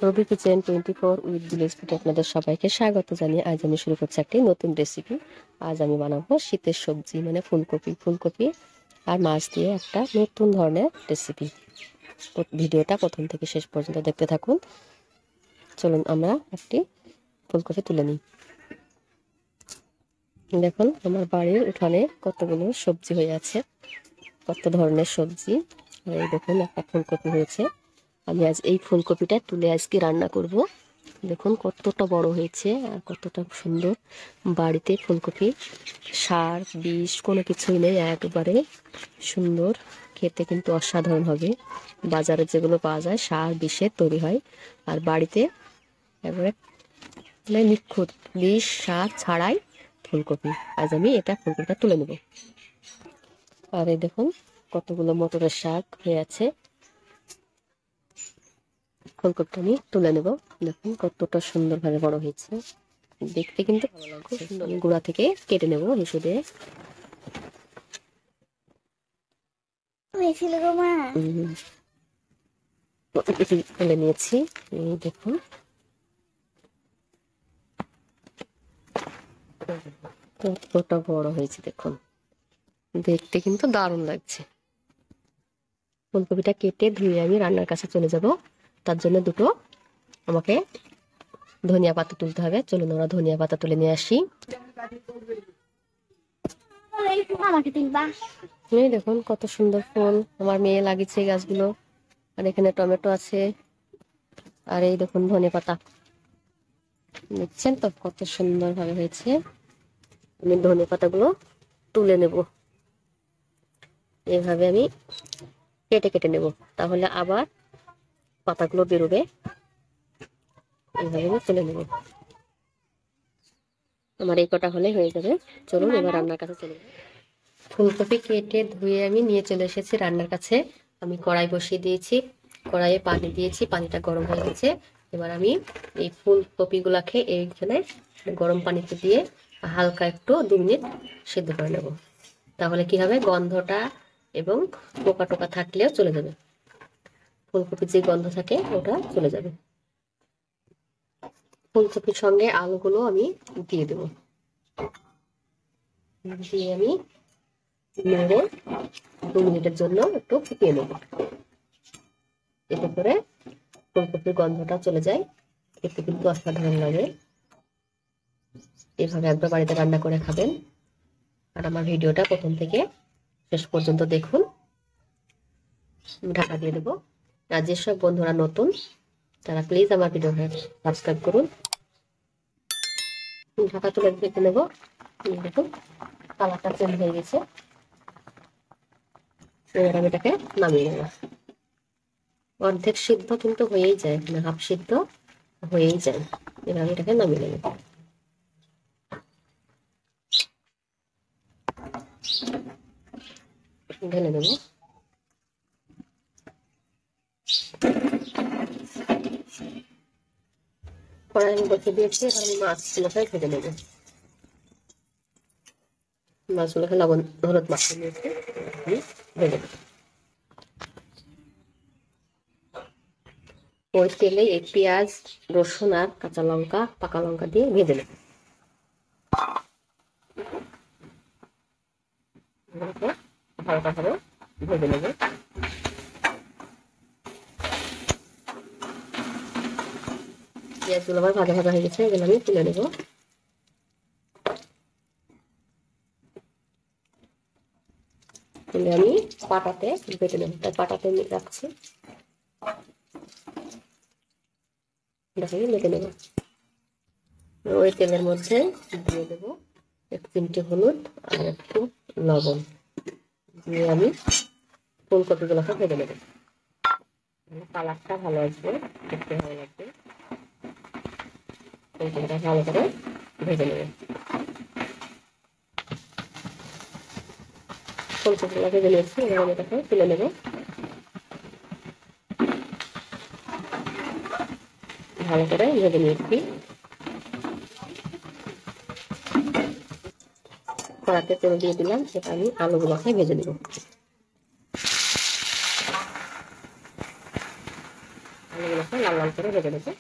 Rabi kitchen 24 with village food আপনাদের সবাইকে স্বাগত জানিয়ে আজ আমি শুরু করছি একটি নতুন রেসিপি। আজ আমি বানাবো শীতের সবজি মানে ফুলকপি আর মাছ দিয়ে একটা নতুন ধরনের রেসিপি। ভিডিওটা প্রথম থেকে শেষ পর্যন্ত দেখতে থাকুন। চলুন আমরা একটি ফুলকপি তুলে নিই। দেখুন আমার বাড়ির উঠানে কতগুলো সবজি হয়ে আছে, কত ধরনের সবজি। আর এই দেখুন একটা ফুলকপি হয়েছে। আমি আজ এই ফুলকপিটা তুলে আজকে রান্না করব। দেখুন কতটা বড় হয়েছে আর কতটা সুন্দর। বাড়িতে ফুলকপি সার বিষ কোনো কিছুই নেই, একবারে সুন্দর, খেতে কিন্তু অসাধারণ হবে। বাজারে যেগুলো পাওয়া যায় সার বিষের তৈরি হয়, আর বাড়িতে একবারে নিখুঁত বিষ সার ছাড়াই ফুলকপি। আজ আমি ফুলকপিটা তুলে নেব। আর এই দেখুন কতগুলো মটরের শাক হয়ে আছে। ফুলকপিটা আমি তুলে নেব। দেখুন কতটা সুন্দরভাবে বড় হয়েছে, দেখতে কিন্তু ভালো লাগছে। আমি গুঁড়া থেকে কেটে নেব হিসু দিয়ে। তুলে নিয়েছি। এই দেখুন কতটা বড় হয়েছে, দেখুন দেখতে কিন্তু দারুণ লাগছে। ফুলকপিটা কেটে ধুয়ে আমি রান্নার কাছে চলে যাব। তার জন্য দুটো আমাকে ধনিয়া পাতা তুলতে হবে। চলুন আমরা ধনিয়া পাতা তুলে নিয়ে আসি। এই দেখুন কত সুন্দর ফুল আমার মেয়ে লাগিয়েছে গাছগুলো। আর এখানে টমেটো আছে, আর এই দেখুন ধনিয়া পাতা, দেখছেন তো কত সুন্দর ভাবে হয়েছে। আমি ধনিয়া পাতাগুলো তুলে নেব। এইভাবে আমি কেটে কেটে নেব, তাহলে আবার পাতাগুলো বেরোবে। এইভাবে আমি তুলে নেব। আমার এই কটা হলে হয়ে যাবে। চলুন এবার রান্নার কাছে চলে যাই। ফুলকপি কেটে ধুয়ে আমি নিয়ে চলে এসেছি রান্নার কাছে। আমি কড়াই বসিয়ে দিয়েছি, কড়াইয়ে পানি দিয়েছি, পানিটা গরম হয়ে গেছে। এবার আমি এই ফুলকপিগুলাকে এইখানে গরম পানিতে দিয়ে হালকা একটু 2 মিনিট সিদ্ধ করে নেব। তাহলে কি হবে, গন্ধটা এবং পোকা টোকা থাকলেও চলে যাবে। ফুলকপির যে গন্ধ থাকে ওটা চলে যাবে। ফুলকপির সঙ্গে আলুগুলো আমি দিয়ে দেবো, দিয়ে আমি নেড়ে 2 মিনিটের জন্য একটু ফুটিয়ে নেব। এতে করে ফুলকপির গন্ধটা চলে যায়, খেতে কিন্তু অসাধারণ লাগে। এভাবে একবার বাড়িতে রান্না করে খাবেন। আর আমার ভিডিওটা প্রথম থেকে শেষ পর্যন্ত দেখুন। ঢাকা দিয়ে দেবো। আর যেসব বন্ধুরা নতুন তারা প্লিজ আমার ভিডিওটা সাবস্ক্রাইব করুন। ঢাকা তুলে রেখে নেবো। দেখুন কালারটা চেঞ্জ হয়ে গেছে। এবার আমি এটাকে নামিয়ে নেব। অর্ধেক সিদ্ধ কিন্তু হয়েই যায়, মানে হাফ সিদ্ধ হয়েই যায়। এবার আমি এটাকে নামিয়ে নেব। ঢেলে নেব। কড়াই আমি বসিয়ে দিয়েছি, এবার আমি মাছগুলোকে ভেজে নেব। মাছগুলোকে লবণ হলুদ মাখিয়ে নিয়েছি, আমি ভেজে নেব। ওই তেলে এই পেঁয়াজ রসুন আর কাঁচা লঙ্কা পাকা লঙ্কা দিয়ে ভেজে নেব। হালকা ভাবে ভেজে নেব। পেঁয়াজগুলো আমার ভাজা ভাজা হয়ে গেছে, এগুলো আমি তুলে নেব। তুলে আমি পাটাতে বেটে নেব, তাই পাটাতে রাখছি। এটাকে বেটে নেব। ওই তেলের মধ্যে দিয়ে দেবো 1 চিমটি হলুদ আর একটু লবণ দিয়ে আমি ফুলকপিগুলোকে ভেজে নেব। কালারটা ভালো আসবে, দেখতে ভালো লাগবে। ফুলকপিটা ভালো করে ভেজে নেব। ফুলকপিগুলো ভেজে নিয়েছি, এবার আমি এটাকে তুলে নেব। ভালো করে ভেজে নিয়েছি। কড়াতে তেল দিয়ে দিলাম, সেটা আমি আলুগুলোকে ভেজে নেব। আলুগুলো মতো লাল লাল করে ভেজে নেবো।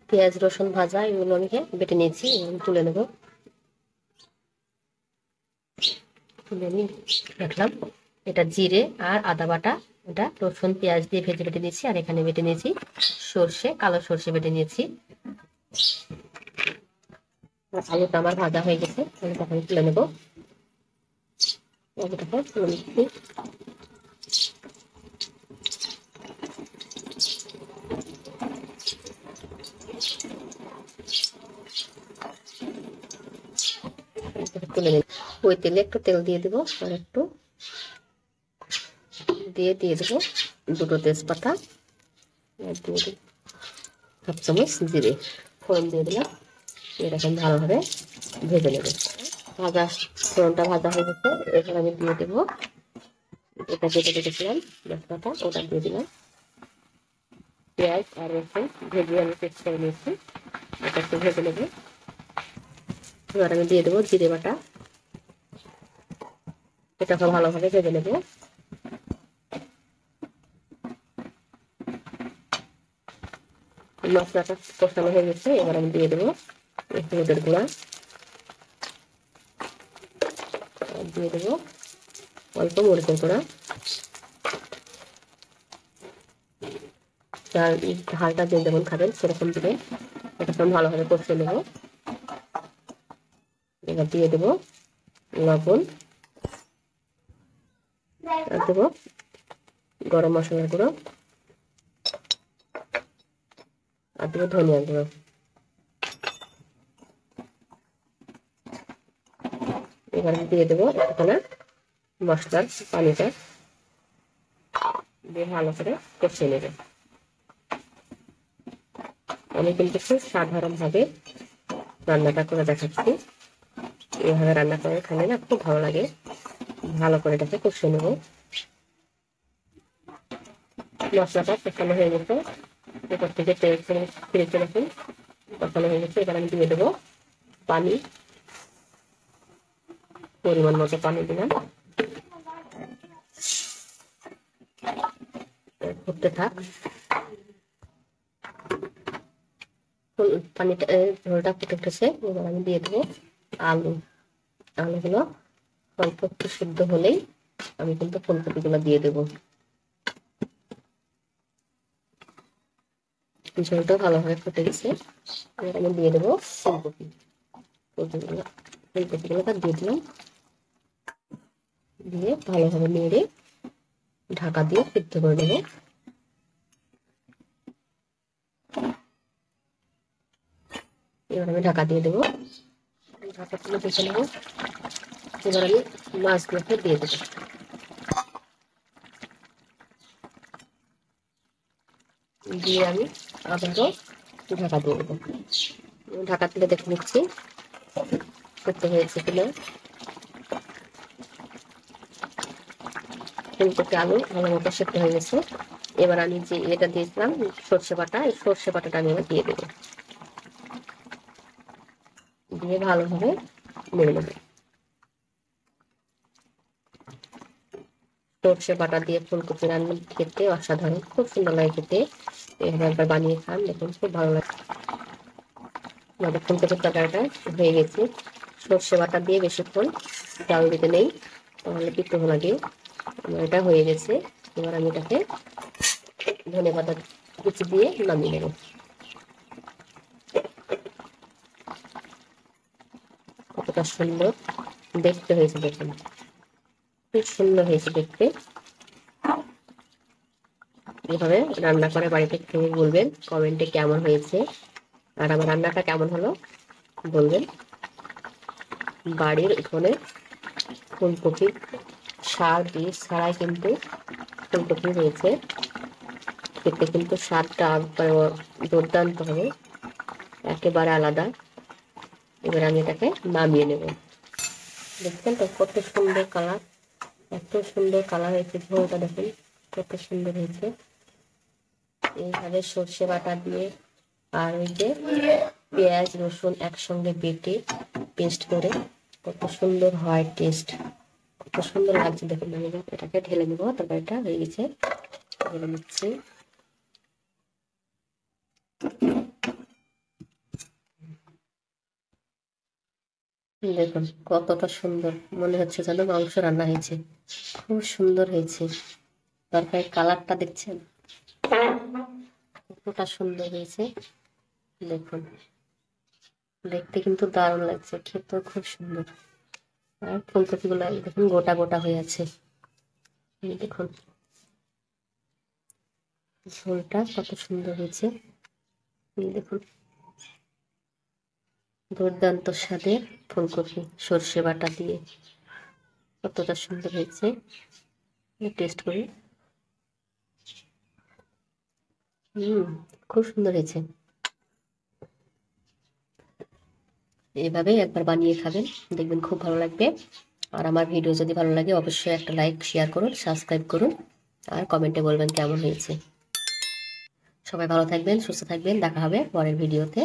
পেঁয়াজ রসুন ভাজা এগুলো আমি বেটে নিয়েছি, তুলে নেব। তুলে নিয়ে রাখলাম। এটা জিরে আর আদা বাটা, এটা রসুন পেঁয়াজ দিয়ে ভেজে বেটে নিয়েছি। আর এখানে বেটে নিয়েছি সর্ষে, কালো সর্ষে বেটে নিয়েছি। আলুটা আমার ভাজা হয়ে গেছে, আলুটা আমি তুলে নেবো। আলুটাকে তুলে নিচ্ছি। তুলে নিই। ওই তেলে একটু তেল দিয়ে দেবো, আর একটু দিয়ে দেবো দুটো তেজপাতা, আর দিয়ে দেবো হাফ চামচ জিরে, ফোড়ন দিয়ে দিলাম। এরকম ভালোভাবে ভেজে নেব। ফোড়নটা ভাজা হয়ে গেছে, এখানে আমি দিয়ে দেবো এটা যেটা রেখেছিলাম মশলাটা, ওটা দিয়ে দিলাম। পেঁয়াজ আর রসুন ভেজে আমি পেস্ট করে নিয়েছি, এটা একটু ভেজে নেবো। এবার আমি দিয়ে দেবো জিরে বাটা, এটাকে ভালোভাবে ভেজে নেবো। মশলাটা কষানো হয়ে গেছে, এবার আমি দিয়ে দেবো হলুদের গুঁড়া, দিয়ে দেবো অল্প মরিচের গুঁড়া। ঝালটা যে যেমন খাবেন সেরকম দিলে এটা ভালোভাবে কষিয়ে নেব। এবার দিয়ে দেবো লবণ, আর দেবো গরম মশলার গুঁড়ো, আর দেবো ধনিয়া গুঁড়ো। এবার দিয়ে দেবো একটুখানা মশলার পানিটা দিয়ে ভালো করে কষিয়ে নেবে। আমি কিন্তু খুব সাধারণভাবে রান্নাটা করে দেখাচ্ছি, এইভাবে রান্না করে খেলে না খুব ভালো লাগে। ভালো করে এটাকে কষিয়ে নেব। মশলাটা কষানো হয়ে গেছে, এরপর থেকে তেল ফিরে চলেছেন, কষানো হয়ে গেছে। এবার আমি দিয়ে দেবো পানি, পরিমাণ মতো পানি দিলাম। ফুটতে থাক, পানিটা ঝোলটা ফুটে উঠেছে। এবার আমি দিয়ে দেবো আলুগুলো অল্প একটু সিদ্ধ হলেই আমি কিন্তু ফুলকপিগুলো দিয়ে দেবো। ঝোলটা ভালোভাবে ফুটে গেছে, এবার আমি দিয়ে দেবো ফুলকপিগুলো দিয়ে দিলাম। দিয়ে ভালোভাবে নেড়ে ঢাকা দিয়ে সিদ্ধ করে দেবো। এবার আমি ঢাকা দিয়ে দেবো, ঢাকা তুলে দেখে নেবো। এবার আমি মাছগুলোকে দিয়ে দেবো। দিয়ে আমি আবারও ঢাকা দিয়ে দেবো। ঢাকা তুলে দেখে নিচ্ছি করতে হয়েছে কিনা। ফুলকপি আলু ভালো মতো সেদ্ধ হয়ে গেছে। এবার আমি যে এটা দিয়েছিলাম সর্ষে বাটা, এই সর্ষে বাটাটা আমি এবার দিয়ে দেবো, দিয়ে ভালোভাবে নেড়ে নেবো। সর্ষে বাটা দিয়ে ফুলকপি রান্না খেতে অসাধারণ, খুব সুন্দর লাগে খেতে। এভাবে একবার বানিয়ে খান, দেখুন খুব ভালো লাগে। আমাদের ফুলকপির তরকারিটা হয়ে গেছে। সর্ষে বাটা দিয়ে বেশিক্ষণ জাল দিতে নেই, তাহলে পিত্ত লাগে। আমার এটা হয়ে গেছে। এবার আমি এটাকে ধনেপাতা কুচি দিয়ে নামিয়ে নেব। কতটা সুন্দর দেখতে হয়েছে, দেখুন খুব সুন্দর হয়েছে দেখতে। এভাবে রান্না করে বাড়িতে খেয়ে বলবেন কমেন্টে কেমন হয়েছে, আর আমার রান্নাটা কেমন হলো বলবেন। বাড়ির উঠোনে ফুলকপি সার বীজ ছাড়াই কিন্তু ফুলকপি হয়েছে, খেতে কিন্তু স্বাদটা দুর্দান্ত হবে, একেবারে আলাদা। এবার আমি এটাকে নামিয়ে নেব। দেখছেন তো কত সুন্দর কালার, এত সুন্দর কালার হয়েছে। ঝোলটা দেখুন কত সুন্দর হয়েছে। এইভাবে সর্ষে বাটা দিয়ে আর ওই যে পেঁয়াজ রসুন একসঙ্গে বেটে পেস্ট করে কত সুন্দর হয় টেস্ট, কত সুন্দর লাগছে দেখুন। আমি এটাকে ঢেলে নেবো, তরকারিটা হয়ে গেছে। বলে নিচ্ছি। দেখুন কতটা সুন্দর, মনে হচ্ছে যেন মাংস রান্না হয়েছে। খুব সুন্দর হয়েছে। তরকারির কালারটা দেখছেন কতটা সুন্দর হয়েছে। দেখুন দেখতে কিন্তু দারুণ লাগছে, খেতেও খুব সুন্দর। আর ফুলকপিগুলো দেখুন গোটা গোটা হয়ে আছে। দেখুন ঝোলটা কত সুন্দর হয়েছে। দেখুন দুর্দান্ত স্বাদের ফুলকপি সর্ষে বাটা দিয়ে কতটা সুন্দর হয়েছে। টেস্ট করি। খুব সুন্দর হয়েছে। এভাবে একবার বানিয়ে খাবেন, দেখবেন খুব ভালো লাগবে। আর আমার ভিডিও যদি ভালো লাগে অবশ্যই একটা লাইক শেয়ার করুন, সাবস্ক্রাইব করুন, আর কমেন্টে বলবেন কেমন হয়েছে। সবাই ভালো থাকবেন, সুস্থ থাকবেন, দেখা হবে পরের ভিডিওতে।